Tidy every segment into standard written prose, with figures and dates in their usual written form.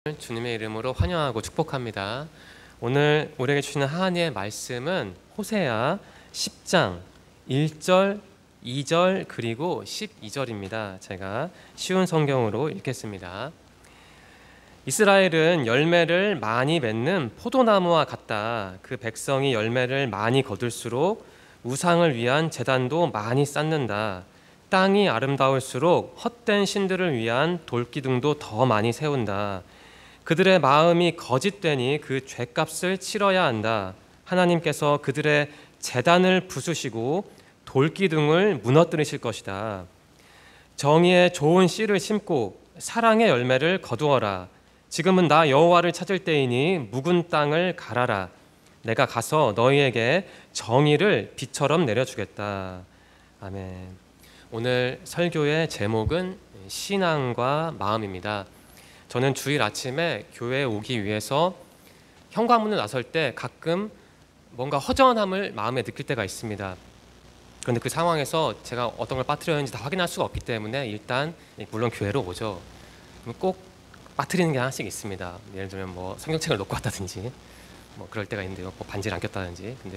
주님의 이름으로 환영하고 축복합니다. 오늘 우리에게 주시는 하나님의 말씀은 호세아 10장 1절, 2절 그리고 12절입니다. 제가 쉬운 성경으로 읽겠습니다. 이스라엘은 열매를 많이 맺는 포도나무와 같다. 그 백성이 열매를 많이 거둘수록 우상을 위한 제단도 많이 쌓는다. 땅이 아름다울수록 헛된 신들을 위한 돌기둥도 더 많이 세운다. 그들의 마음이 거짓되니 그 죗값을 치러야 한다. 하나님께서 그들의 제단을 부수시고 돌기둥을 무너뜨리실 것이다. 정의의 좋은 씨를 심고 사랑의 열매를 거두어라. 지금은 나 여호와를 찾을 때이니 묵은 땅을 갈아라. 내가 가서 너희에게 정의를 비처럼 내려주겠다. 아멘. 오늘 설교의 제목은 신앙과 마음입니다. 저는 주일 아침에 교회에 오기 위해서 현관문을 나설 때 가끔 뭔가 허전함을 마음에 느낄 때가 있습니다. 그런데 그 상황에서 제가 어떤 걸 빠뜨렸는지 다 확인할 수가 없기 때문에 일단 물론 교회로 오죠. 꼭 빠뜨리는 게 하나씩 있습니다. 예를 들면 뭐 성경책을 놓고 왔다든지 뭐 그럴 때가 있는데요. 뭐 반지를 안 꼈다든지. 근데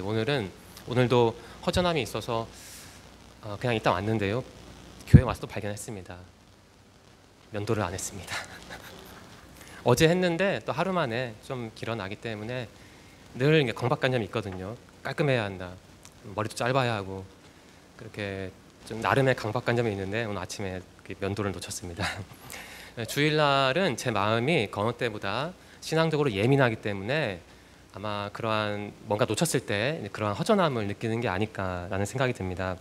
오늘도 허전함이 있어서 그냥 일단 왔는데요. 교회 와서 또 발견했습니다. 면도를 안 했습니다. 어제 했는데 또 하루 만에 좀 길어나기 때문에 늘 강박관념이 있거든요. 깔끔해야 한다. 머리도 짧아야 하고 그렇게 좀 나름의 강박관념이 있는데 오늘 아침에 면도를 놓쳤습니다. 주일날은 제 마음이 건어 때보다 신앙적으로 예민하기 때문에 아마 그러한 뭔가 놓쳤을 때 그러한 허전함을 느끼는 게 아닐까라는 생각이 듭니다.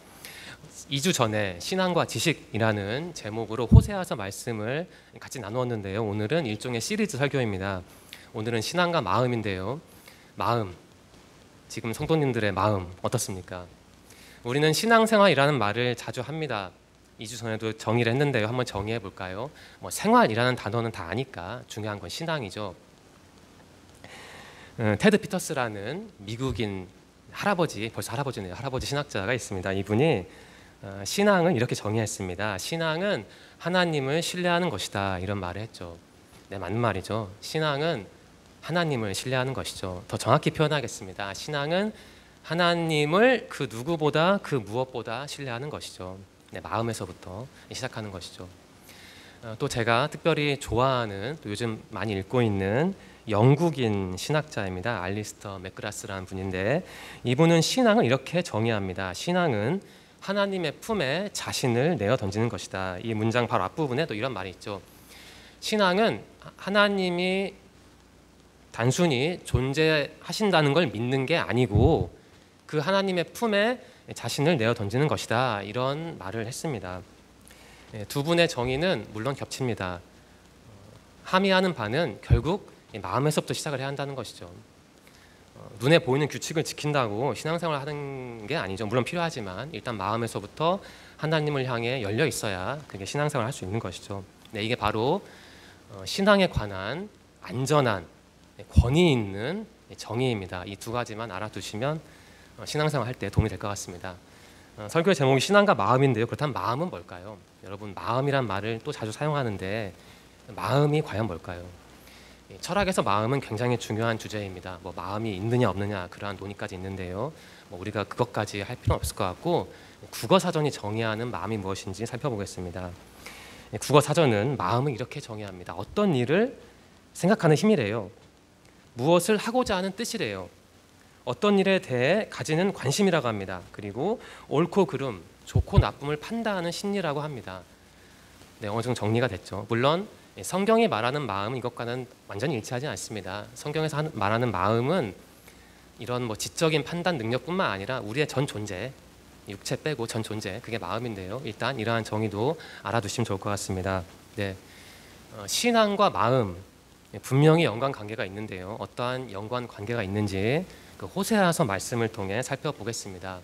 2주 전에 신앙과 지식이라는 제목으로 호세아서 말씀을 같이 나누었는데요. 오늘은 일종의 시리즈 설교입니다. 오늘은 신앙과 마음인데요. 마음, 지금 성도님들의 마음 어떻습니까? 우리는 신앙생활이라는 말을 자주 합니다. 2주 전에도 정의를 했는데요. 한번 정의해 볼까요? 생활이라는 단어는 다 아니까 중요한 건 신앙이죠. 테드 피터스라는 미국인 할아버지, 벌써 할아버지네요. 할아버지 신학자가 있습니다. 이분이 신앙은 이렇게 정의했습니다. 신앙은 하나님을 신뢰하는 것이다. 이런 말을 했죠. 네, 맞는 말이죠. 신앙은 하나님을 신뢰하는 것이죠. 더 정확히 표현하겠습니다. 신앙은 하나님을 그 누구보다 그 무엇보다 신뢰하는 것이죠. 네, 마음에서부터 시작하는 것이죠. 또 제가 특별히 좋아하는 또 요즘 많이 읽고 있는 영국인 신학자입니다. 알리스터 맥그라스라는 분인데 이분은 신앙을 이렇게 정의합니다. 신앙은 하나님의 품에 자신을 내어 던지는 것이다. 이 문장 바로 앞부분에 또 이런 말이 있죠. 신앙은 하나님이 단순히 존재하신다는 걸 믿는 게 아니고 그 하나님의 품에 자신을 내어 던지는 것이다. 이런 말을 했습니다. 두 분의 정의는 물론 겹칩니다. 함의하는 바는 결국 마음에서부터 시작을 해야 한다는 것이죠. 눈에 보이는 규칙을 지킨다고 신앙생활을 하는 게 아니죠. 물론 필요하지만 일단 마음에서부터 하나님을 향해 열려 있어야 그게 신앙생활을 할 수 있는 것이죠. 네, 이게 바로 신앙에 관한 안전한 권위 있는 정의입니다. 이 두 가지만 알아두시면 신앙생활 할 때 도움이 될 것 같습니다. 설교의 제목이 신앙과 마음인데요. 그렇다면 마음은 뭘까요? 여러분, 마음이란 말을 또 자주 사용하는데 마음이 과연 뭘까요? 철학에서 마음은 굉장히 중요한 주제입니다. 마음이 있느냐 없느냐 그러한 논의까지 있는데요. 우리가 그것까지 할 필요는 없을 것 같고 국어 사전이 정의하는 마음이 무엇인지 살펴보겠습니다. 국어 사전은 마음을 이렇게 정의합니다. 어떤 일을 생각하는 힘이래요. 무엇을 하고자 하는 뜻이래요. 어떤 일에 대해 가지는 관심이라고 합니다. 그리고 옳고 그름, 좋고 나쁨을 판단하는 심리라고 합니다. 네, 어느 정도 정리가 됐죠. 물론 성경이 말하는 마음은 이것과는 완전히 일치하지 않습니다. 성경에서 말하는 마음은 이런 지적인 판단 능력뿐만 아니라 우리의 전 존재, 육체 빼고 전 존재, 그게 마음인데요. 일단 이러한 정의도 알아두시면 좋을 것 같습니다. 네, 신앙과 마음 분명히 연관관계가 있는데요. 어떠한 연관관계가 있는지 그 호세아서 말씀을 통해 살펴보겠습니다.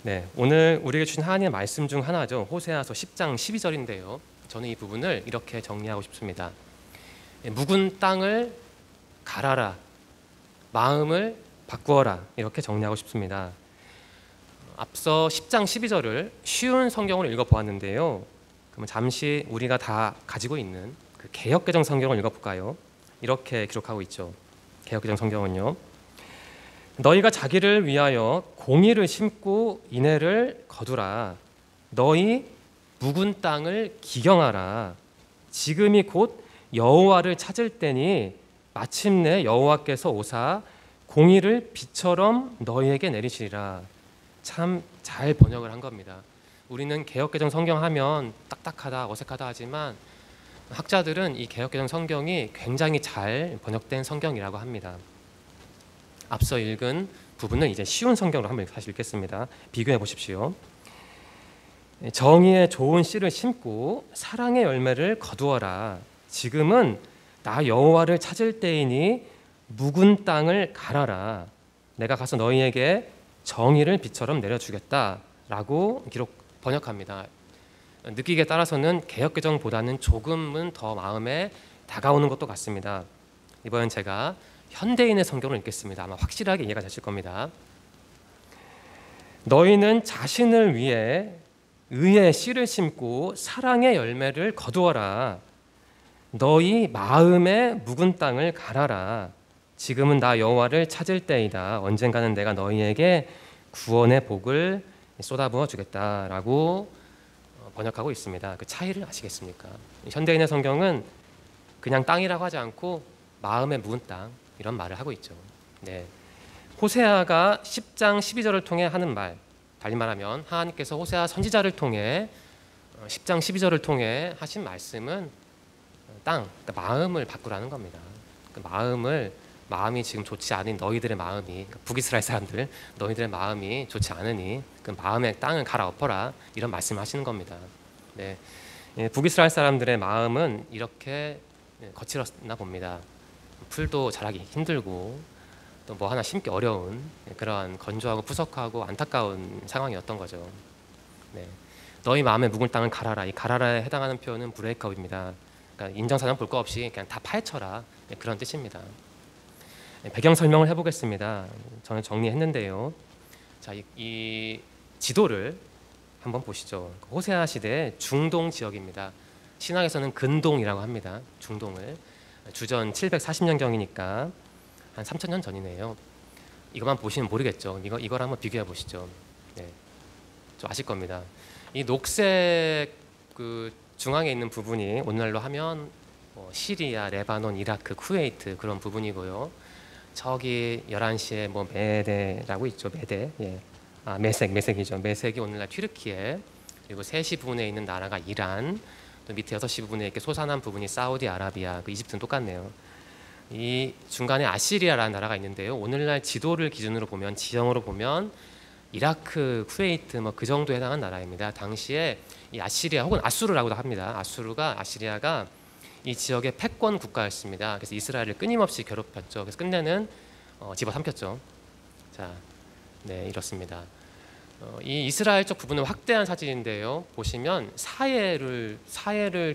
네, 오늘 우리에게 주신 하나님의 말씀 중 하나죠. 호세아서 10장 12절인데요. 저는 이 부분을 이렇게 정리하고 싶습니다. 묵은 땅을 갈아라, 마음을 바꾸어라, 이렇게 정리하고 싶습니다. 앞서 10장 12절을 쉬운 성경으로 읽어보았는데요. 그러면 잠시 우리가 다 가지고 있는 그 개역개정 성경을 읽어볼까요? 이렇게 기록하고 있죠. 개역개정 성경은요. 너희가 자기를 위하여 공의를 심고 인애를 거두라. 너희 묵은 땅을 기경하라. 지금이 곧 여호와를 찾을 때니 마침내 여호와께서 오사 공의를 비처럼 너희에게 내리시리라. 참 잘 번역을 한 겁니다. 우리는 개역개정 성경 하면 딱딱하다, 어색하다 하지만 학자들은 이 개역개정 성경이 굉장히 잘 번역된 성경이라고 합니다. 앞서 읽은 부분은 이제 쉬운 성경으로 한번 다시 읽겠습니다. 비교해 보십시오. 정의의 좋은 씨를 심고 사랑의 열매를 거두어라. 지금은 나 여호와를 찾을 때이니 묵은 땅을 갈아라. 내가 가서 너희에게 정의를 비처럼 내려주겠다라고 번역합니다. 느끼기에 따라서는 개역개정보다는 조금은 더 마음에 다가오는 것도 같습니다. 이번엔 제가 현대인의 성경을 읽겠습니다. 아마 확실하게 이해가 되실 겁니다. 너희는 자신을 위해 의의 씨를 심고 사랑의 열매를 거두어라. 너희 마음의 묵은 땅을 갈아라. 지금은 나 여호와를 찾을 때이다. 언젠가는 내가 너희에게 구원의 복을 쏟아부어 주겠다라고 번역하고 있습니다. 그 차이를 아시겠습니까? 현대인의 성경은 그냥 땅이라고 하지 않고 마음의 묵은 땅 이런 말을 하고 있죠. 네. 호세아가 10장 12절을 통해 하는 말, 달리 말하면 하나님께서 호세아 선지자를 통해 10장 12절을 통해 하신 말씀은 땅, 그러니까 마음을 바꾸라는 겁니다. 그 마음이 지금 좋지 않은 너희들의 마음이, 그러니까 북이스라엘 사람들 너희들의 마음이 좋지 않으니 그 마음의 땅을 갈아엎어라 이런 말씀을 하시는 겁니다. 네. 북이스라엘 사람들의 마음은 이렇게 거칠었나 봅니다. 풀도 자라기 힘들고 또 뭐 하나 심기 어려운 그러한 건조하고 푸석하고 안타까운 상황이었던 거죠. 네. 너희 마음의 묵은 땅을 갈아라. 이 갈아라에 해당하는 표현은 브레이크업입니다. 그러니까 인정사정 볼 거 없이 그냥 다 파헤쳐라. 그런 뜻입니다. 배경 설명을 해보겠습니다. 저는 정리했는데요. 자, 이 지도를 한번 보시죠. 호세아 시대 중동 지역입니다. 신학에서는 근동이라고 합니다. 중동을 주전 740년경이니까 한 3000년 전이네요. 이것만 보시면 모르겠죠. 이걸 한번 비교해 보시죠. 네, 좀 아실 겁니다. 이 녹색 그 중앙에 있는 부분이 오늘날로 하면 시리아, 레바논, 이라크, 쿠웨이트 그런 부분이고요. 저기 11시에 뭐 메대라고 있죠. 메대. 예. 메색이죠. 메색이 오늘날 튀르키예. 그리고 3시 부분에 있는 나라가 이란. 또 밑에 6시 부분에 이렇게 솟아난 부분이 사우디아라비아. 그 이집트는 똑같네요. 이 중간에 아시리아라는 나라가 있는데요. 오늘날 지도를 기준으로 보면 지형으로 보면 이라크, 쿠웨이트 뭐 그 정도에 해당하는 나라입니다. 당시에 이 아시리아 혹은 아수르라고도 합니다. 아시리아가 이 지역의 패권 국가였습니다. 그래서 이스라엘을 끊임없이 괴롭혔죠. 그래서 끝내는 집어삼켰죠. 자, 네, 이렇습니다. 이 이스라엘 쪽 부분은 확대한 사진인데요. 보시면 사해를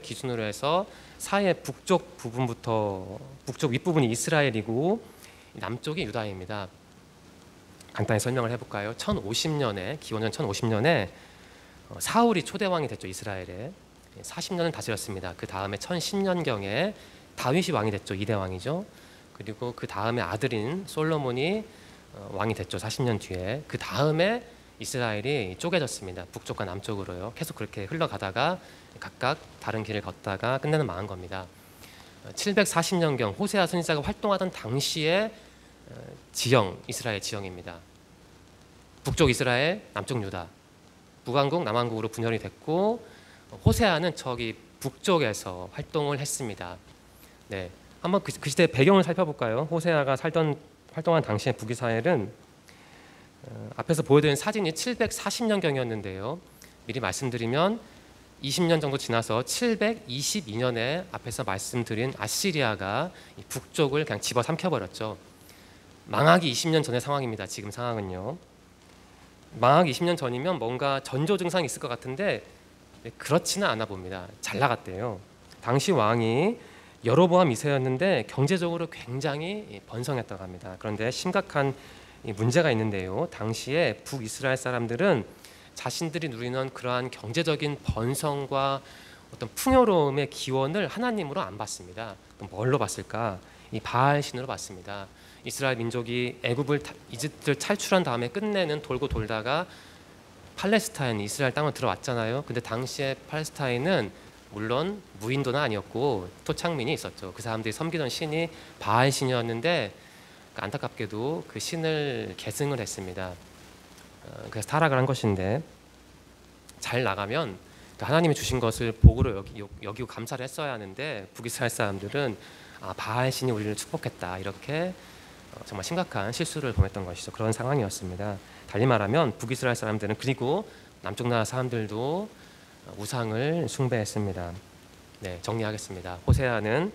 기준으로 해서 사해 북쪽 부분부터 북쪽 윗부분이 이스라엘이고 남쪽이 유다입니다. 간단히 설명을 해볼까요? 1050년에 기원전 1050년에 사울이 초대왕이 됐죠. 이스라엘에 40년을 다스렸습니다. 그 다음에 1010년경에 다윗이 왕이 됐죠. 2대 왕이죠. 그리고 그 다음에 아들인 솔로몬이 왕이 됐죠. 40년 뒤에. 그 다음에 이스라엘이 쪼개졌습니다. 북쪽과 남쪽으로요. 계속 그렇게 흘러가다가 각각 다른 길을 걷다가 끝내는 망한 겁니다. 740년경 호세아 선지자가 활동하던 당시의 지형, 이스라엘 지형입니다. 북쪽 이스라엘, 남쪽 유다. 북왕국, 남왕국으로 분열이 됐고 호세아는 저기 북쪽에서 활동을 했습니다. 네, 한번 그 시대 배경을 살펴볼까요? 호세아가 활동한 당시의 북이스라엘은 앞에서 보여드린 사진이 740년경이었는데요. 미리 말씀드리면 20년 정도 지나서 722년에 앞에서 말씀드린 아시리아가 북쪽을 그냥 집어삼켜버렸죠. 망하기 20년 전의 상황입니다. 지금 상황은요. 망하기 20년 전이면 뭔가 전조 증상이 있을 것 같은데 그렇지는 않아 봅니다. 잘 나갔대요. 당시 왕이 여로보암 2세였는데 경제적으로 굉장히 번성했다고 합니다. 그런데 심각한 문제가 있는데요. 당시에 북이스라엘 사람들은 자신들이 누리는 그러한 경제적인 번성과 어떤 풍요로움의 기원을 하나님으로 안 봤습니다. 그럼 뭘로 봤을까? 이 바알 신으로 봤습니다. 이스라엘 민족이 이집트를 탈출한 다음에 끝내는 돌고 돌다가 팔레스타인 이스라엘 땅으로 들어왔잖아요. 근데 당시에 팔레스타인은 물론 무인도는 아니었고 토착민이 있었죠. 그 사람들이 섬기던 신이 바알 신이었는데 안타깝게도 그 신을 계승을 했습니다. 그래서 타락을 한 것인데, 잘 나가면 하나님이 주신 것을 복으로 여기고 감사를 했어야 하는데 북이스라엘 사람들은 바알 신이 우리를 축복했다, 이렇게 정말 심각한 실수를 범했던 것이죠. 그런 상황이었습니다. 달리 말하면 북이스라엘 사람들은, 그리고 남쪽 나라 사람들도 우상을 숭배했습니다. 네, 정리하겠습니다. 호세아는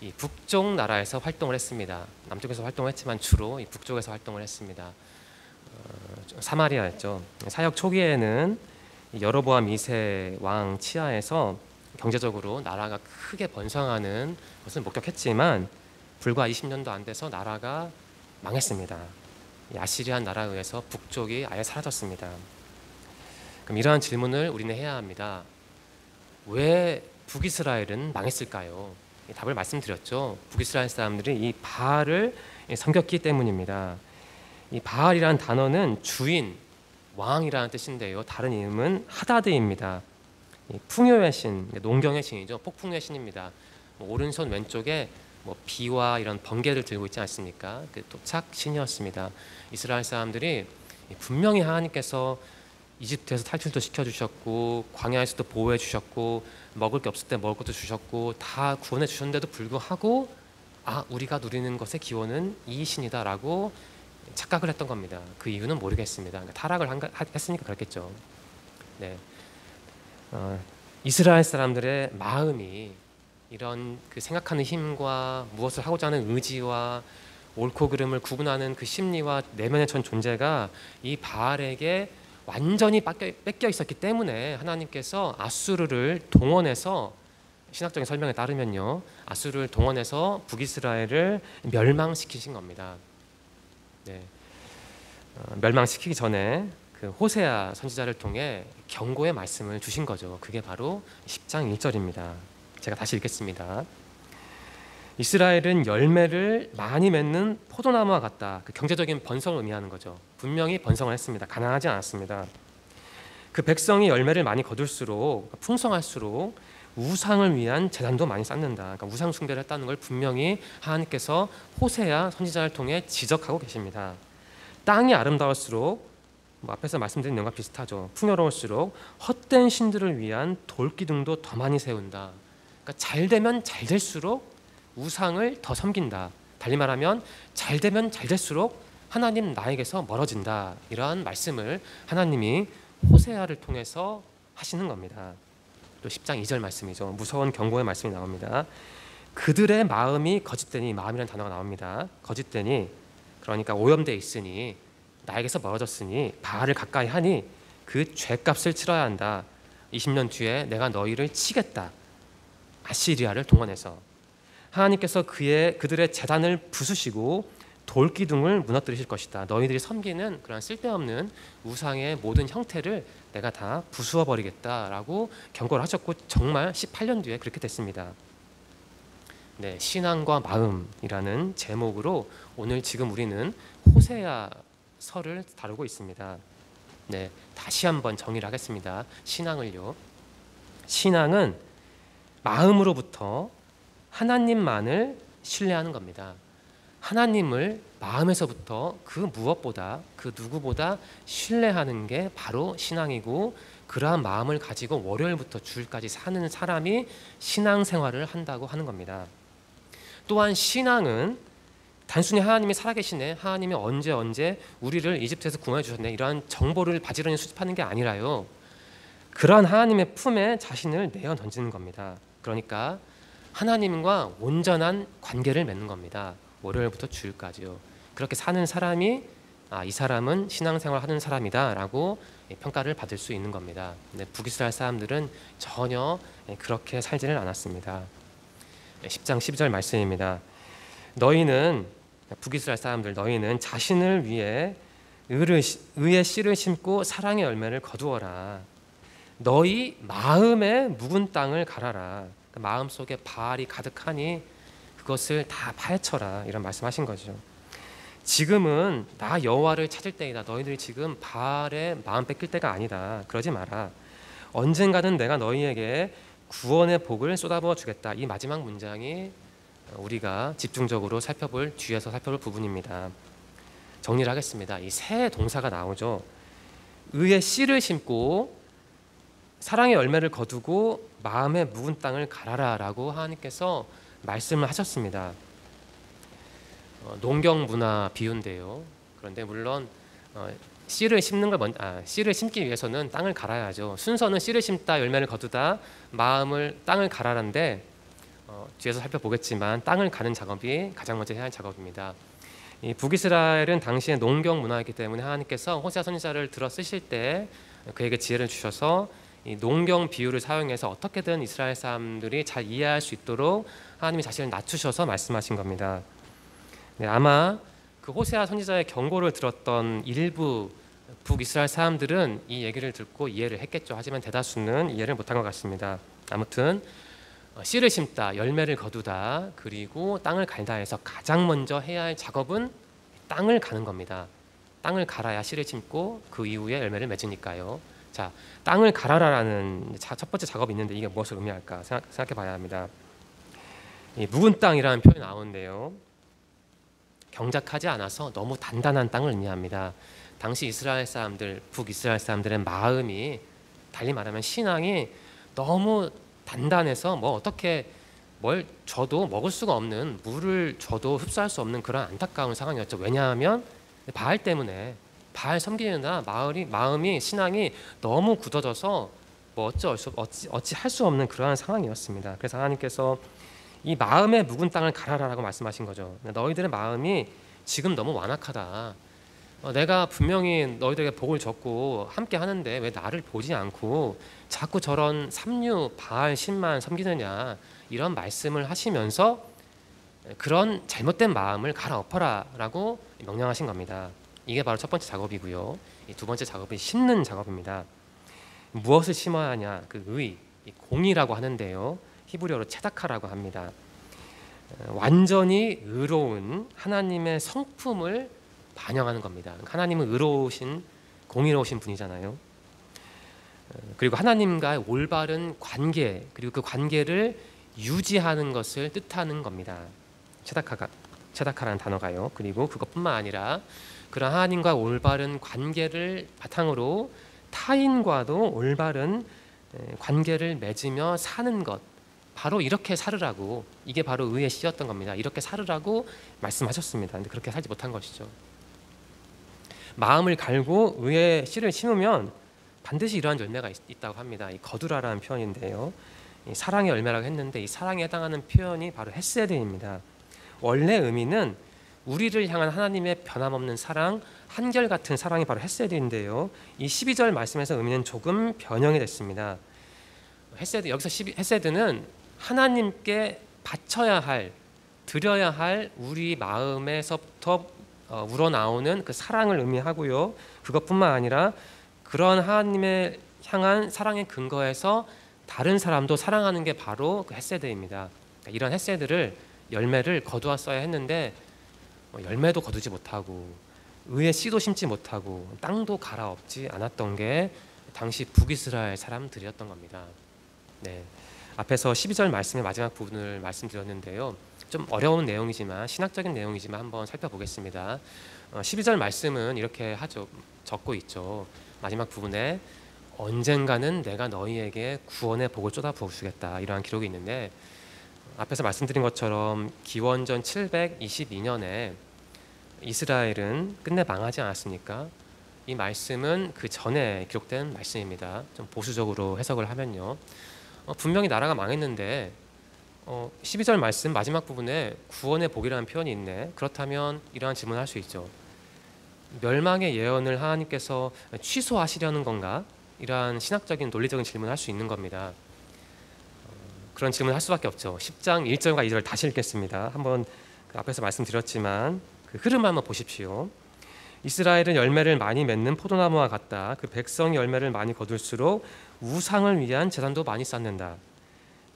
이 북쪽 나라에서 활동을 했습니다. 남쪽에서 활동했지만 주로 이 북쪽에서 활동을 했습니다. 사마리아였죠. 사역 초기에는 여로보암 2세 왕 치하에서 경제적으로 나라가 크게 번성하는 것을 목격했지만 불과 20년도 안 돼서 나라가 망했습니다. 아시리안 나라에 의해서 북쪽이 아예 사라졌습니다. 그럼 이러한 질문을 우리는 해야 합니다. 왜 북이스라엘은 망했을까요? 답을 말씀드렸죠. 북이스라엘 사람들이 이 바알을 섬겼기 때문입니다. 이 바알이라는 단어는 주인, 왕이라는 뜻인데요. 다른 이름은 하다드입니다. 풍요의 신, 농경의 신이죠. 폭풍의 신입니다. 오른손 왼쪽에 비와 이런 번개를 들고 있지 않습니까? 그 토착 신이었습니다. 이스라엘 사람들이 분명히 하나님께서 이집트에서 탈출도 시켜주셨고 광야에서도 보호해 주셨고 먹을 게 없을 때 먹을 것도 주셨고 다 구원해 주셨는데도 불구하고 우리가 누리는 것의 기원은 이 신이다라고 착각을 했던 겁니다. 그 이유는 모르겠습니다. 그러니까 타락을 했으니까 그렇겠죠. 네. 이스라엘 사람들의 마음이 이런 그 생각하는 힘과 무엇을 하고자 하는 의지와 옳고 그름을 구분하는 그 심리와 내면의 전 존재가 이 바알에게 완전히 뺏겨 있었기 때문에 하나님께서 아수르를 동원해서, 신학적인 설명에 따르면요, 아수르를 동원해서 북이스라엘을 멸망시키신 겁니다. 네. 멸망시키기 전에 그 호세아 선지자를 통해 경고의 말씀을 주신 거죠. 그게 바로 10장 1절입니다. 제가 다시 읽겠습니다. 이스라엘은 열매를 많이 맺는 포도나무와 같다. 그 경제적인 번성을 의미하는 거죠. 분명히 번성을 했습니다. 가난하지 않았습니다. 그 백성이 열매를 많이 거둘수록, 풍성할수록 우상을 위한 제단도 많이 쌓는다. 그러니까 우상 숭배를 했다는 걸 분명히 하나님께서 호세아 선지자를 통해 지적하고 계십니다. 땅이 아름다울수록, 앞에서 말씀드린 내용과 비슷하죠. 풍요로울수록 헛된 신들을 위한 돌기둥도 더 많이 세운다. 그러니까 잘 되면 잘 될수록 우상을 더 섬긴다. 달리 말하면 잘 되면 잘 될수록 하나님 나에게서 멀어진다. 이러한 말씀을 하나님이 호세아를 통해서 하시는 겁니다. 또 10장 2절 말씀이죠. 무서운 경고의 말씀이 나옵니다. 그들의 마음이 거짓되니, 마음이라는 단어가 나옵니다. 거짓되니, 그러니까 오염되어 있으니, 나에게서 멀어졌으니, 바알을 가까이 하니 그 죄값을 치러야 한다. 20년 뒤에 내가 너희를 치겠다. 아시리아를 동원해서 하나님께서 그들의 제단을 부수시고 돌기둥을 무너뜨리실 것이다. 너희들이 섬기는 그런 쓸데없는 우상의 모든 형태를 내가 다 부수어 버리겠다라고 경고를 하셨고, 정말 18년 뒤에 그렇게 됐습니다. 네, 신앙과 마음이라는 제목으로 오늘 지금 우리는 호세아서를 다루고 있습니다. 네, 다시 한번 정의를 하겠습니다. 신앙을요. 신앙은 마음으로부터 하나님만을 신뢰하는 겁니다. 하나님을 마음에서부터 그 무엇보다, 그 누구보다 신뢰하는 게 바로 신앙이고, 그러한 마음을 가지고 월요일부터 주일까지 사는 사람이 신앙생활을 한다고 하는 겁니다. 또한 신앙은 단순히 하나님이 살아계시네, 하나님이 언제 우리를 이집트에서 구원해 주셨네, 이러한 정보를 바지런히 수집하는 게 아니라요, 그러한 하나님의 품에 자신을 내어 던지는 겁니다. 그러니까 하나님과 온전한 관계를 맺는 겁니다. 월요일부터 주일까지요. 그렇게 사는 사람이 이 사람은 신앙생활 하는 사람이다 라고 평가를 받을 수 있는 겁니다. 근데 북이스라엘 사람들은 전혀 그렇게 살지는 않았습니다. 10장 12절 말씀입니다. 너희는, 북이스라엘 사람들, 너희는 자신을 위해 의의 씨를 심고 사랑의 열매를 거두어라. 너희 마음의 묵은 땅을 갈아라. 마음속에 바알이 가득하니 그것을 다 파헤쳐라. 이런 말씀하신 거죠. 지금은 나 여호와를 찾을 때이다. 너희들이 지금 바알의 마음 뺏길 때가 아니다. 그러지 마라. 언젠가는 내가 너희에게 구원의 복을 쏟아부어 주겠다. 이 마지막 문장이 우리가 집중적으로 뒤에서 살펴볼 부분입니다. 정리를 하겠습니다. 이 세 동사가 나오죠. 의의 씨를 심고 사랑의 열매를 거두고 마음의 묵은 땅을 갈아라 라고 하나님께서 말씀을 하셨습니다. 농경 문화 비유인데요. 그런데 물론 씨를 심기 위해서는 땅을 갈아야죠. 순서는 씨를 심다 열매를 거두다 땅을 갈아라인데 뒤에서 살펴보겠지만 땅을 가는 작업이 가장 먼저 해야 할 작업입니다. 이 북이스라엘은 당시에 농경 문화이기 때문에 하나님께서 호세아 선지자를 들어 쓰실 때 그에게 지혜를 주셔서 이 농경 비유를 사용해서 어떻게든 이스라엘 사람들이 잘 이해할 수 있도록 하나님이 자신을 낮추셔서 말씀하신 겁니다. 네, 아마 그 호세아 선지자의 경고를 들었던 일부 북이스라엘 사람들은 이 얘기를 듣고 이해를 했겠죠. 하지만 대다수는 이해를 못한 것 같습니다. 아무튼 씨를 심다, 열매를 거두다, 그리고 땅을 갈다 해서 가장 먼저 해야 할 작업은 땅을 가는 겁니다. 땅을 갈아야 씨를 심고 그 이후에 열매를 맺으니까요. 자, 땅을 갈아라라는 첫 번째 작업이 있는데 이게 무엇을 의미할까 생각해 봐야 합니다. 이 묵은 땅이라는 표현이 나오는데요. 경작하지 않아서 너무 단단한 땅을 의미합니다. 당시 이스라엘 사람들, 북이스라엘 사람들의 마음이 달리 말하면 신앙이 너무 단단해서 어떻게 뭘 줘도 먹을 수가 없는, 물을 줘도 흡수할 수 없는 그런 안타까운 상황이었죠. 왜냐하면 바알 때문에, 바알 섬기느라 마음이 신앙이 너무 굳어져서 어찌 할 수 없는 그러한 상황이었습니다. 그래서 하나님께서 이 마음의 묵은 땅을 갈아라라고 말씀하신 거죠. 너희들의 마음이 지금 너무 완악하다. 내가 분명히 너희들에게 복을 줬고 함께 하는데 왜 나를 보지 않고 자꾸 저런 삼류 바알 신만 섬기느냐, 이런 말씀을 하시면서 그런 잘못된 마음을 갈아엎어라 라고 명령하신 겁니다. 이게 바로 첫 번째 작업이고요. 이 두 번째 작업은 심는 작업입니다. 무엇을 심어야 하냐, 그 의, 공이라고 하는데요, 히브리어로 체다카라고 합니다. 완전히 의로운 하나님의 성품을 반영하는 겁니다. 하나님은 의로우신, 공의로우신 분이잖아요. 그리고 하나님과의 올바른 관계, 그리고 그 관계를 유지하는 것을 뜻하는 겁니다. 체다카라는 단어가요. 그리고 그것뿐만 아니라 그런 하나님과 올바른 관계를 바탕으로 타인과도 올바른 관계를 맺으며 사는 것, 바로 이렇게 살으라고, 이게 바로 의의 씨였던 겁니다. 이렇게 살으라고 말씀하셨습니다. 근데 그렇게 살지 못한 것이죠. 마음을 갈고 의의 씨를 심으면 반드시 이러한 열매가 있다고 합니다. 이 거두라라는 표현인데요, 이 사랑의 열매라고 했는데 이 사랑에 해당하는 표현이 바로 헤세드입니다. 원래 의미는 우리를 향한 하나님의 변함없는 사랑, 한결같은 사랑이 바로 헤세드인데요, 이 12절 말씀에서 의미는 조금 변형이 됐습니다. 헤세드는 하나님께 바쳐야 할, 드려야 할 우리 마음에서부터 우러나오는 그 사랑을 의미하고요. 그것뿐만 아니라 그런 하나님의 향한 사랑의 근거에서 다른 사람도 사랑하는 게 바로 그 헤세드입니다. 그러니까 이런 헤세드를, 열매를 거두었어야 했는데 열매도 거두지 못하고 의의 씨도 심지 못하고 땅도 갈아엎지 않았던 게 당시 북이스라엘 사람들이었던 겁니다. 네, 앞에서 12절 말씀의 마지막 부분을 말씀드렸는데요, 좀 어려운 내용이지만, 신학적인 내용이지만 한번 살펴보겠습니다. 12절 말씀은 이렇게 적고 있죠. 마지막 부분에 언젠가는 내가 너희에게 구원의 복을 쏟아부어 주겠다, 이러한 기록이 있는데, 앞에서 말씀드린 것처럼 기원전 722년에 이스라엘은 끝내 망하지 않았습니까? 이 말씀은 그 전에 기록된 말씀입니다. 좀 보수적으로 해석을 하면요, 분명히 나라가 망했는데 12절 말씀 마지막 부분에 구원의 복이라는 표현이 있네. 그렇다면 이러한 질문을 할 수 있죠. 멸망의 예언을 하나님께서 취소하시려는 건가? 이러한 신학적인 논리적인 질문을 할 수 있는 겁니다. 그런 질문을 할 수밖에 없죠. 10장 1절과 2절 다시 읽겠습니다. 한번 앞에서 말씀드렸지만 그 흐름 한번 보십시오. 이스라엘은 열매를 많이 맺는 포도나무와 같다. 그 백성이 열매를 많이 거둘수록 우상을 위한 제단도 많이 쌓는다.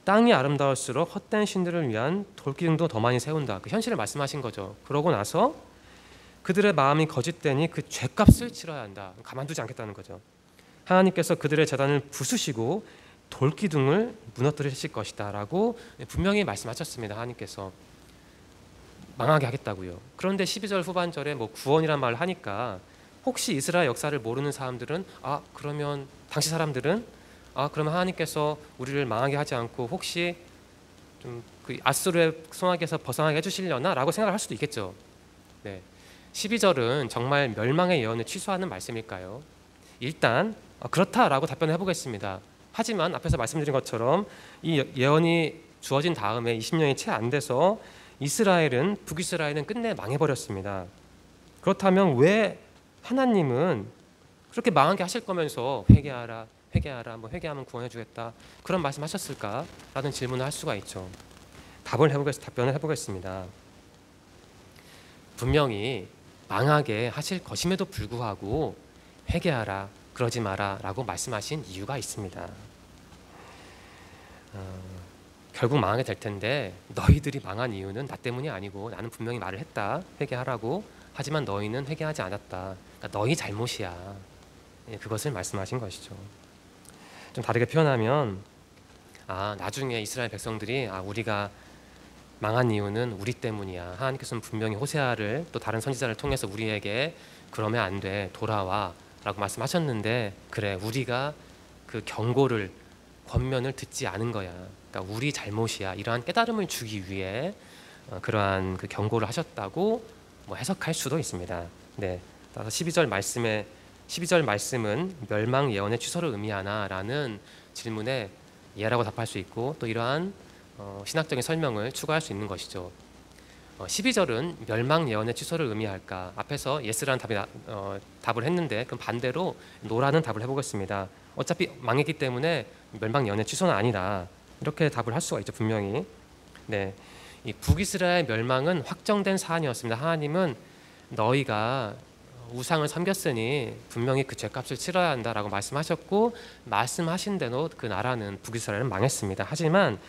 땅이 아름다울수록 헛된 신들을 위한 돌기둥도 더 많이 세운다. 그 현실을 말씀하신 거죠. 그러고 나서 그들의 마음이 거짓되니 그 죗값을 치러야 한다. 가만두지 않겠다는 거죠. 하나님께서 그들의 제단을 부수시고 돌기둥을 무너뜨리실 것이다 라고 분명히 말씀하셨습니다. 하나님께서 망하게 하겠다고요. 그런데 12절 후반절에 뭐 구원이란 말을 하니까 혹시 이스라엘 역사를 모르는 사람들은 그러면 당시 사람들은 그러면 하나님께서 우리를 망하게 하지 않고 혹시 좀 그 아수르의 손아귀에서 벗어나게 해주시려나 라고 생각을 할 수도 있겠죠. 네. 12절은 정말 멸망의 예언을 취소하는 말씀일까요? 일단 그렇다라고 답변을 해보겠습니다. 하지만 앞에서 말씀드린 것처럼 이 예언이 주어진 다음에 20년이 채 안 돼서 북이스라엘은 끝내 망해버렸습니다. 그렇다면 왜 하나님은 그렇게 망하게 하실 거면서 회개하라, 회개하면 구원해 주겠다 그런 말씀하셨을까라는 질문을 할 수가 있죠. 답변을 해보겠습니다. 분명히 망하게 하실 것임에도 불구하고 회개하라, 그러지 마라 라고 말씀하신 이유가 있습니다. 결국 망하게 될 텐데 너희들이 망한 이유는 나 때문이 아니고 나는 분명히 말을 했다, 회개하라고. 하지만 너희는 회개하지 않았다. 그러니까 너희 잘못이야. 그것을 말씀하신 것이죠. 좀 다르게 표현하면 나중에 이스라엘 백성들이 우리가 망한 이유는 우리 때문이야. 하나님께서는 분명히 호세아를 또 다른 선지자를 통해서 우리에게 그러면 안 돼, 돌아와 라고 말씀하셨는데 그래, 우리가 그 경고를, 권면을 듣지 않은 거야. 그러니까 우리 잘못이야. 이러한 깨달음을 주기 위해 그러한 그 경고를 하셨다고 해석할 수도 있습니다. 네, 따라서 12절 말씀은 멸망 예언의 취소를 의미하나라는 질문에 예라고 답할 수 있고 또 이러한 신학적인 설명을 추가할 수 있는 것이죠. 12절은 멸망 예언의 취소를 의미할까? 앞에서 예스라는 답을 했는데 그럼 반대로 노라는 답을 해보겠습니다. 어차피 망했기 때문에 멸망 예언의 취소는 아니다. 이렇게 답을 할 수가 있죠, 분명히. 네, 이 북이스라엘 멸망은 확정된 사안이었습니다. 하나님은 너희가 우상을 섬겼으니 분명히 그 죄값을 치러야 한다라고 말씀하셨고 말씀하신 대로 그 나라는 북이스라엘은 망했습니다. 하지만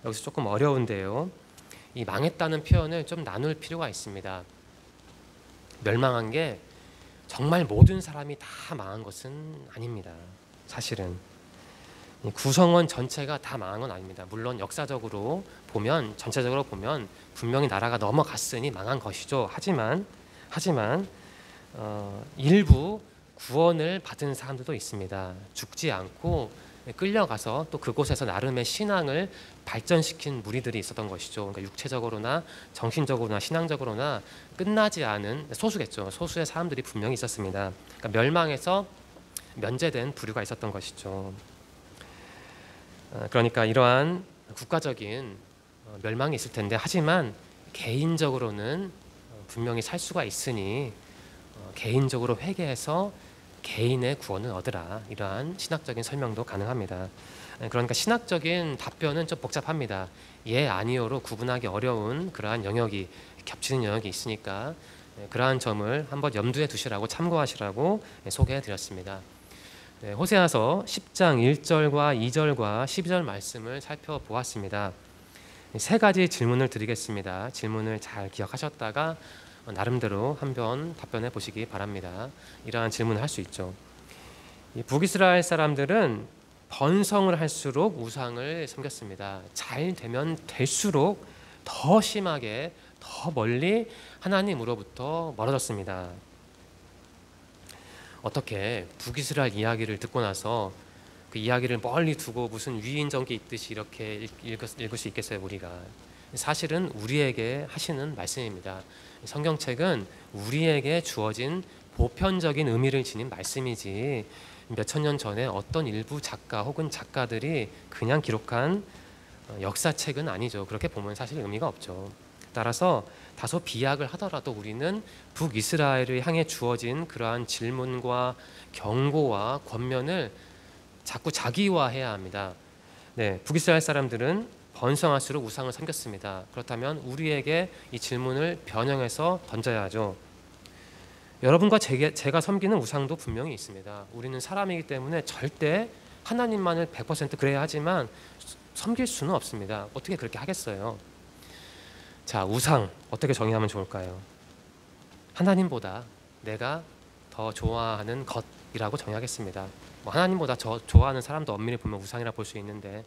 여기서 조금 어려운데요. 이 망했다는 표현을 좀 나눌 필요가 있습니다. 멸망한 게 정말 모든 사람이 다 망한 것은 아닙니다. 사실은 구성원 전체가 다 망한 건 아닙니다. 물론 역사적으로 보면, 전체적으로 보면 분명히 나라가 넘어갔으니 망한 것이죠. 하지만 일부 구원을 받은 사람들도 있습니다. 죽지 않고 끌려가서 또 그곳에서 나름의 신앙을 발전시킨 무리들이 있었던 것이죠. 그러니까 육체적으로나 정신적으로나 신앙적으로나 끝나지 않은 소수겠죠. 소수의 사람들이 분명히 있었습니다. 그러니까 멸망에서 면제된 부류가 있었던 것이죠. 그러니까 이러한 국가적인 멸망이 있을 텐데 하지만 개인적으로는 분명히 살 수가 있으니 개인적으로 회개해서 개인의 구원을 얻으라. 이러한 신학적인 설명도 가능합니다. 그러니까 신학적인 답변은 좀 복잡합니다. 예, 아니요로 구분하기 어려운 그러한 영역이, 겹치는 영역이 있으니까 그러한 점을 한번 염두에 두시라고, 참고하시라고 소개해 드렸습니다. 네, 호세아서 10장 1절과 2절과 12절 말씀을 살펴보았습니다. 세 가지 질문을 드리겠습니다. 질문을 잘 기억하셨다가 나름대로 한번 답변해 보시기 바랍니다. 이러한 질문을 할 수 있죠. 이 북이스라엘 사람들은 번성을 할수록 우상을 섬겼습니다. 잘 되면 될수록 더 심하게, 더 멀리 하나님으로부터 멀어졌습니다. 어떻게 북이스라엘 이야기를 듣고 나서 그 이야기를 멀리 두고 무슨 위인전기 있듯이 이렇게 읽을 수 있겠어요, 우리가? 사실은 우리에게 하시는 말씀입니다. 성경책은 우리에게 주어진 보편적인 의미를 지닌 말씀이지 몇천 년 전에 어떤 일부 작가 혹은 작가들이 그냥 기록한 역사책은 아니죠. 그렇게 보면 사실 의미가 없죠. 따라서 다소 비약을 하더라도 우리는 북이스라엘을 향해 주어진 그러한 질문과 경고와 권면을 자꾸 자기화해야 합니다. 네, 북이스라엘 사람들은 번성할수록 우상을 섬겼습니다. 그렇다면 우리에게 이 질문을 변형해서 던져야 하죠. 여러분과 제가 섬기는 우상도 분명히 있습니다. 우리는 사람이기 때문에 절대 하나님만을 100% 그래야 하지만 섬길 수는 없습니다. 어떻게 그렇게 하겠어요? 자, 우상 어떻게 정의하면 좋을까요? 하나님보다 내가 더 좋아하는 것이라고 정의하겠습니다. 뭐 하나님보다 좋아하는 사람도 엄밀히 보면 우상이라 볼 수 있는데,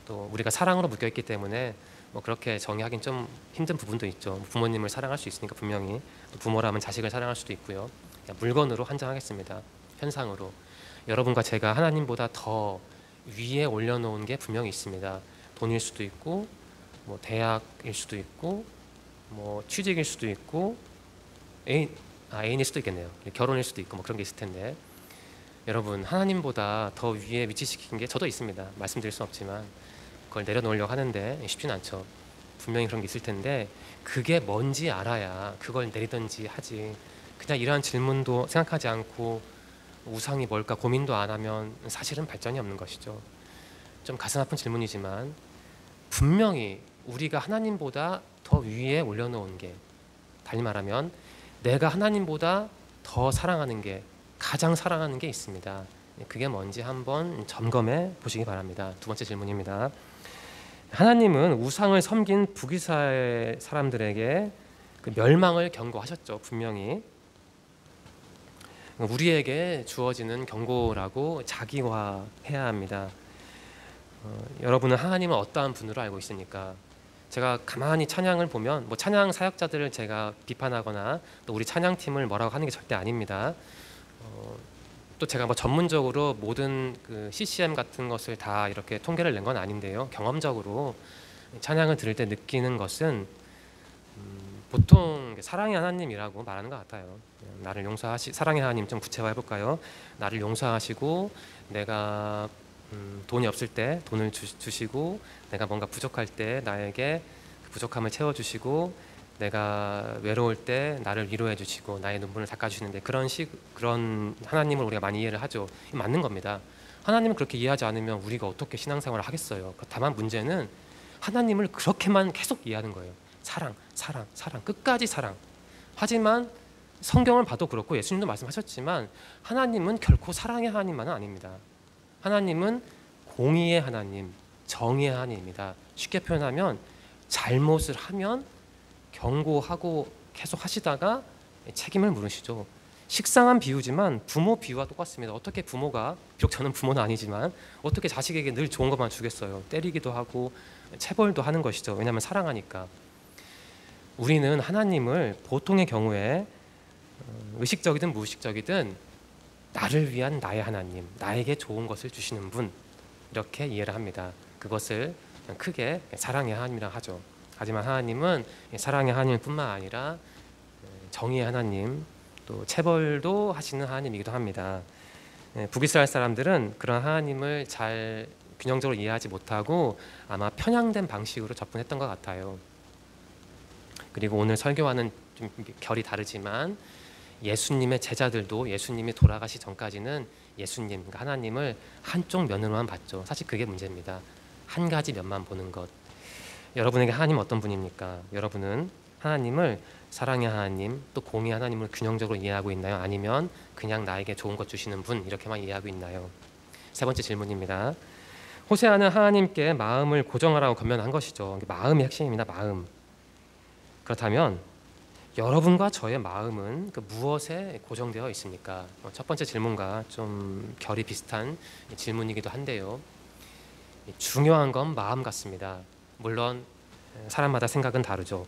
또 우리가 사랑으로 묶여있기 때문에 뭐 그렇게 정의하기는 좀 힘든 부분도 있죠. 부모님을 사랑할 수 있으니까 분명히, 부모라면 자식을 사랑할 수도 있고요. 물건으로 한정하겠습니다. 현상으로. 여러분과 제가 하나님보다 더 위에 올려놓은 게 분명히 있습니다. 돈일 수도 있고, 뭐 대학일 수도 있고, 뭐 취직일 수도 있고, 애인일 수도 있겠네요. 결혼일 수도 있고 뭐 그런 게 있을 텐데, 여러분 하나님보다 더 위에 위치시킨 게 저도 있습니다. 말씀드릴 수 없지만 그걸 내려놓으려고 하는데 쉽지는 않죠. 분명히 그런 게 있을 텐데, 그게 뭔지 알아야 그걸 내리든지 하지, 그냥 이러한 질문도 생각하지 않고 우상이 뭘까 고민도 안 하면 사실은 발전이 없는 것이죠. 좀 가슴 아픈 질문이지만 분명히 우리가 하나님보다 더 위에 올려놓은 게, 달리 말하면 내가 하나님보다 더 사랑하는 게, 가장 사랑하는 게 있습니다. 그게 뭔지 한번 점검해 보시기 바랍니다. 두 번째 질문입니다. 하나님은 우상을 섬긴 북이스라엘 사람들에게 그 멸망을 경고하셨죠. 분명히 우리에게 주어지는 경고라고 자기화해야 합니다. 여러분은 하나님은 어떠한 분으로 알고 있습니까? 제가 가만히 찬양을 보면, 뭐 찬양 사역자들을 제가 비판하거나 또 우리 찬양팀을 뭐라고 하는 게 절대 아닙니다. 또 제가 뭐 전문적으로 모든 그 CCM 같은 것을 다 이렇게 통계를 낸 건 아닌데요. 경험적으로 찬양을 들을 때 느끼는 것은 보통 사랑의 하나님이라고 말하는 것 같아요. 나를 사랑의 하나님 좀 구체화해 볼까요? 나를 용서하시고, 내가 돈이 없을 때 돈을 주시고, 내가 뭔가 부족할 때 나에게 그 부족함을 채워주시고, 내가 외로울 때 나를 위로해 주시고 나의 눈물을 닦아주시는데, 그런 하나님을 우리가 많이 이해를 하죠. 맞는 겁니다. 하나님을 그렇게 이해하지 않으면 우리가 어떻게 신앙생활을 하겠어요. 다만 문제는 하나님을 그렇게만 계속 이해하는 거예요. 사랑, 사랑, 사랑, 끝까지 사랑. 하지만 성경을 봐도 그렇고 예수님도 말씀하셨지만 하나님은 결코 사랑의 하나님만은 아닙니다. 하나님은 공의의 하나님, 정의의 하나님입니다. 쉽게 표현하면 잘못을 하면 경고하고 계속 하시다가 책임을 물으시죠. 식상한 비유지만 부모 비유와 똑같습니다. 어떻게 부모가, 비록 저는 부모는 아니지만 어떻게 자식에게 늘 좋은 것만 주겠어요. 때리기도 하고 체벌도 하는 것이죠. 왜냐하면 사랑하니까. 우리는 하나님을 보통의 경우에 의식적이든 무의식적이든 나를 위한 나의 하나님, 나에게 좋은 것을 주시는 분, 이렇게 이해를 합니다. 그것을 크게 사랑의 하나님이라 하죠. 하지만 하나님은 사랑의 하나님뿐만 아니라 정의의 하나님, 또 체벌도 하시는 하나님이기도 합니다. 북이스라엘 사람들은 그런 하나님을 잘 균형적으로 이해하지 못하고 아마 편향된 방식으로 접근했던 것 같아요. 그리고 오늘 설교와는 좀 결이 다르지만 예수님의 제자들도 예수님이 돌아가시 전까지는 예수님, 그러니까 하나님을 한쪽 면으로만 봤죠. 사실 그게 문제입니다. 한 가지 면만 보는 것. 여러분에게 하나님은 어떤 분입니까? 여러분은 하나님을 사랑의 하나님, 또 공의 하나님을 균형적으로 이해하고 있나요? 아니면 그냥 나에게 좋은 것 주시는 분, 이렇게만 이해하고 있나요? 세 번째 질문입니다. 호세아는 하나님께 마음을 고정하라고 권면한 것이죠. 마음이 핵심입니다. 마음. 그렇다면 여러분과 저의 마음은 그 무엇에 고정되어 있습니까? 첫 번째 질문과 좀 결이 비슷한 질문이기도 한데요. 중요한 건 마음 같습니다. 물론 사람마다 생각은 다르죠.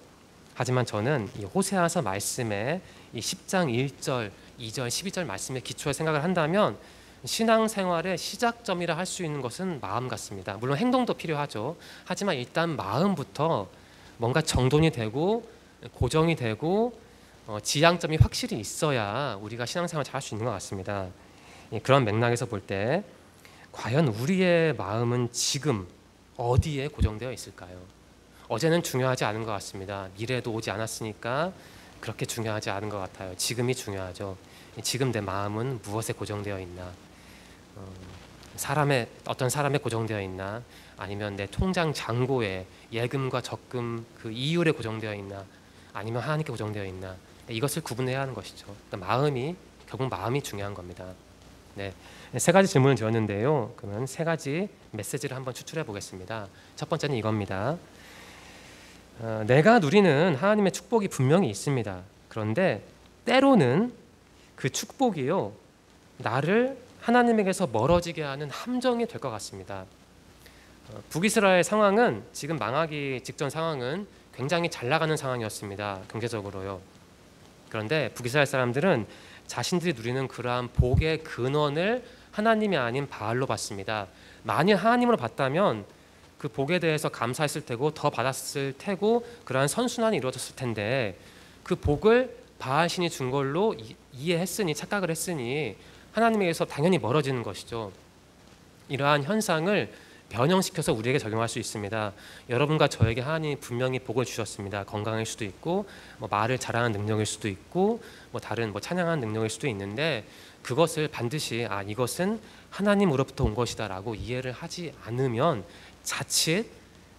하지만 저는 이 호세아서 말씀에 이 10장 1절, 2절, 12절 말씀에 기초해 생각을 한다면 신앙생활의 시작점이라 할 수 있는 것은 마음 같습니다. 물론 행동도 필요하죠. 하지만 일단 마음부터 뭔가 정돈이 되고 고정이 되고 지향점이 확실히 있어야 우리가 신앙생활을 잘 할 수 있는 것 같습니다. 그런 맥락에서 볼 때 과연 우리의 마음은 지금 어디에 고정되어 있을까요? 어제는 중요하지 않은 것 같습니다. 미래도 오지 않았으니까 그렇게 중요하지 않은 것 같아요. 지금이 중요하죠. 지금 내 마음은 무엇에 고정되어 있나? 어떤 사람에 고정되어 있나? 아니면 내 통장 잔고에 예금과 적금 그 이율에 고정되어 있나? 아니면 하나님께 고정되어 있나? 이것을 구분해야 하는 것이죠. 그러니까 결국 마음이 중요한 겁니다. 네, 세 가지 질문을 드렸는데요. 그러면 세 가지 메시지를 한번 추출해 보겠습니다. 첫 번째는 이겁니다. 내가 누리는 하나님의 축복이 분명히 있습니다. 그런데 때로는 그 축복이요, 나를 하나님에게서 멀어지게 하는 함정이 될 것 같습니다. 북이스라엘 상황은, 지금 망하기 직전 상황은 굉장히 잘 나가는 상황이었습니다. 경제적으로요. 그런데 북이스라엘 사람들은 자신들이 누리는 그러한 복의 근원을 하나님이 아닌 바알로 봤습니다. 만일 하나님으로 봤다면 그 복에 대해서 감사했을 테고 더 받았을 테고 그러한 선순환이 이루어졌을 텐데, 그 복을 바알 신이 준 걸로 이해했으니, 착각을 했으니 하나님에게서 당연히 멀어지는 것이죠. 이러한 현상을 변형시켜서 우리에게 적용할 수 있습니다. 여러분과 저에게 하나님이 분명히 복을 주셨습니다. 건강일 수도 있고, 말을 잘하는 능력일 수도 있고, 다른 찬양하는 능력일 수도 있는데, 그것을 반드시 이것은 하나님으로부터 온 것이다라고 이해를 하지 않으면 자칫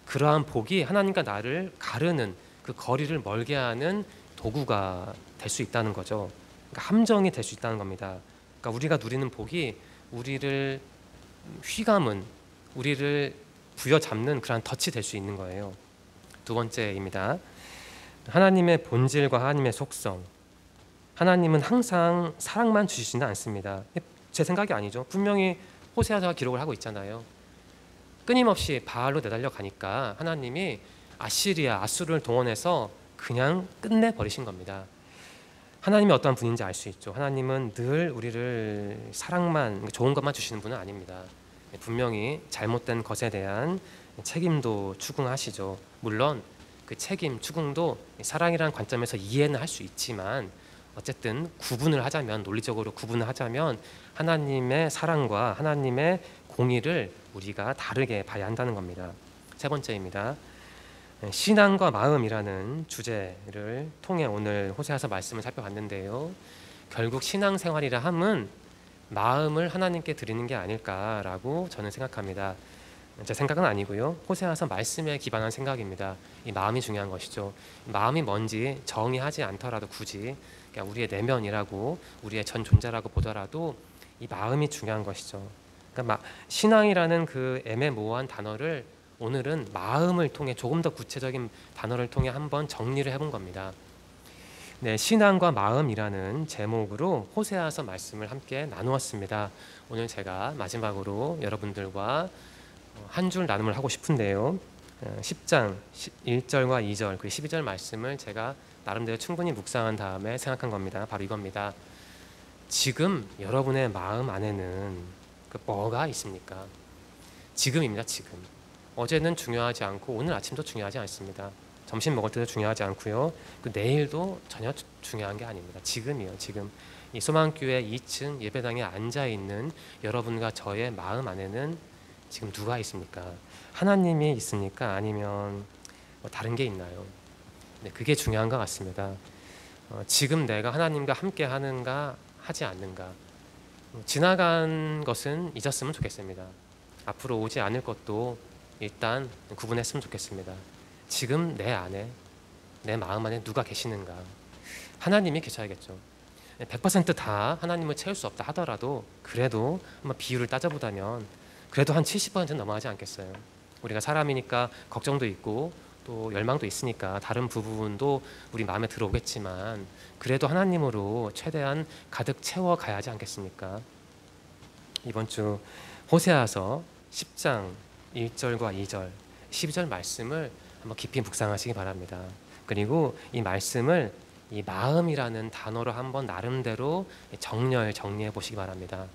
그러한 복이 하나님과 나를 가르는, 그 거리를 멀게 하는 도구가 될 수 있다는 거죠. 그러니까 함정이 될 수 있다는 겁니다. 그러니까 우리가 누리는 복이 우리를 휘감은, 우리를 부여잡는 그러한 덫이 될 수 있는 거예요. 두 번째입니다. 하나님의 본질과 하나님의 속성. 하나님은 항상 사랑만 주시지는 않습니다. 제 생각이 아니죠. 분명히 호세아서가 기록을 하고 있잖아요. 끊임없이 바알로 내달려 가니까 하나님이 아시리아, 아수르를 동원해서 그냥 끝내버리신 겁니다. 하나님이 어떠한 분인지 알 수 있죠. 하나님은 늘 우리를 사랑만, 좋은 것만 주시는 분은 아닙니다. 분명히 잘못된 것에 대한 책임도 추궁하시죠. 물론 그 책임, 추궁도 사랑이라는 관점에서 이해는 할 수 있지만, 어쨌든 구분을 하자면, 논리적으로 구분을 하자면 하나님의 사랑과 하나님의 공의를 우리가 다르게 봐야 한다는 겁니다. 세 번째입니다. 신앙과 마음이라는 주제를 통해 오늘 호세아서 말씀을 살펴봤는데요. 결국 신앙생활이라 함은 마음을 하나님께 드리는 게 아닐까라고 저는 생각합니다. 제 생각은 아니고요. 호세아서 말씀에 기반한 생각입니다. 이 마음이 중요한 것이죠. 마음이 뭔지 정의하지 않더라도 굳이 우리의 내면이라고, 우리의 전 존재라고 보더라도 이 마음이 중요한 것이죠. 그러니까 신앙이라는 그 애매모호한 단어를 오늘은 마음을 통해, 조금 더 구체적인 단어를 통해 한번 정리를 해본 겁니다. 네, 신앙과 마음이라는 제목으로 호세아서 말씀을 함께 나누었습니다. 오늘 제가 마지막으로 여러분들과 한 줄 나눔을 하고 싶은데요. 10장 1절과 2절 그리고 12절 말씀을 제가 나름대로 충분히 묵상한 다음에 생각한 겁니다. 바로 이겁니다. 지금 여러분의 마음 안에는 뭐가 있습니까? 지금입니다. 지금. 어제는 중요하지 않고 오늘 아침도 중요하지 않습니다. 점심 먹을 때도 중요하지 않고요. 내일도 전혀 중요한 게 아닙니다. 지금이요. 지금 이 소망교회 2층 예배당에 앉아 있는 여러분과 저의 마음 안에는 지금 누가 있습니까? 하나님이 있습니까? 아니면 다른 게 있나요? 네, 그게 중요한 것 같습니다. 지금 내가 하나님과 함께 하는가 하지 않는가. 지나간 것은 잊었으면 좋겠습니다. 앞으로 오지 않을 것도 일단 구분했으면 좋겠습니다. 지금 내 안에, 내 마음 안에 누가 계시는가. 하나님이 계셔야겠죠. 100% 하나님을 채울 수 없다 하더라도 그래도 한번 비율을 따져보자면 그래도 한 70%는 넘어가지 않겠어요. 우리가 사람이니까 걱정도 있고 또 열망도 있으니까 다른 부분도 우리 마음에 들어오겠지만 그래도 하나님으로 최대한 가득 채워가야 하지 않겠습니까? 이번 주 호세아서 10장 1절과 2절, 12절 말씀을 한번 깊이 묵상하시기 바랍니다. 그리고 이 말씀을 이 마음이라는 단어로 한번 나름대로 정리해 보시기 바랍니다.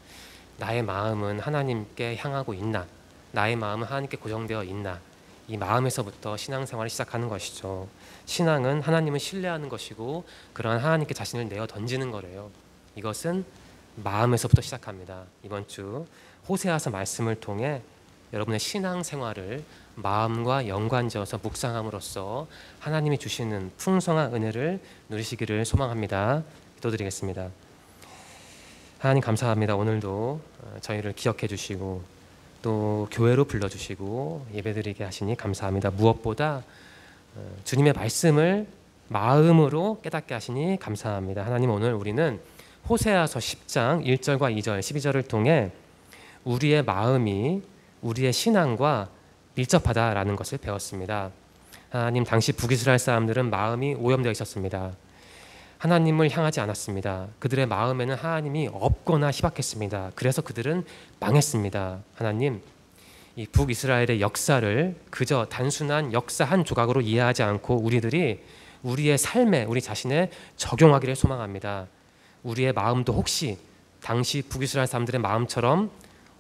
나의 마음은 하나님께 향하고 있나? 나의 마음은 하나님께 고정되어 있나? 이 마음에서부터 신앙생활을 시작하는 것이죠. 신앙은 하나님을 신뢰하는 것이고 그러한 하나님께 자신을 내어 던지는 거래요. 이것은 마음에서부터 시작합니다. 이번 주 호세아서 말씀을 통해 여러분의 신앙생활을 마음과 연관지어서 묵상함으로써 하나님이 주시는 풍성한 은혜를 누리시기를 소망합니다. 기도드리겠습니다. 하나님 감사합니다. 오늘도 저희를 기억해 주시고 또 교회로 불러주시고 예배드리게 하시니 감사합니다. 무엇보다 주님의 말씀을 마음으로 깨닫게 하시니 감사합니다. 하나님, 오늘 우리는 호세아서 10장 1절과 2절 12절을 통해 우리의 마음이 우리의 신앙과 밀접하다라는 것을 배웠습니다. 하나님 당시 북이스라엘 사람들은 마음이 오염되어 있었습니다. 하나님을 향하지 않았습니다. 그들의 마음에는 하나님이 없거나 희박했습니다. 그래서 그들은 망했습니다. 하나님, 이 북이스라엘의 역사를 그저 단순한 역사 한 조각으로 이해하지 않고 우리들이 우리의 삶에 우리 자신에 적용하기를 소망합니다. 우리의 마음도 혹시 당시 북이스라엘 사람들의 마음처럼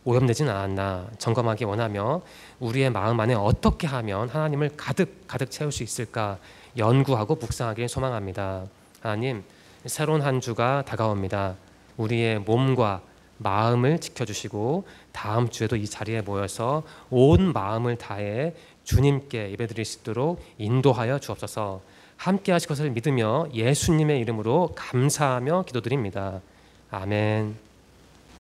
오염되진 않았나 점검하기 원하며 우리의 마음 안에 어떻게 하면 하나님을 가득 채울 수 있을까 연구하고 묵상하기를 소망합니다. 하나님, 새로운 한 주가 다가옵니다. 우리의 몸과 마음을 지켜주시고 다음 주에도 이 자리에 모여서 온 마음을 다해 주님께 예배드릴 수 있도록 인도하여 주옵소서. 함께 하실 것을 믿으며 예수님의 이름으로 감사하며 기도드립니다. 아멘.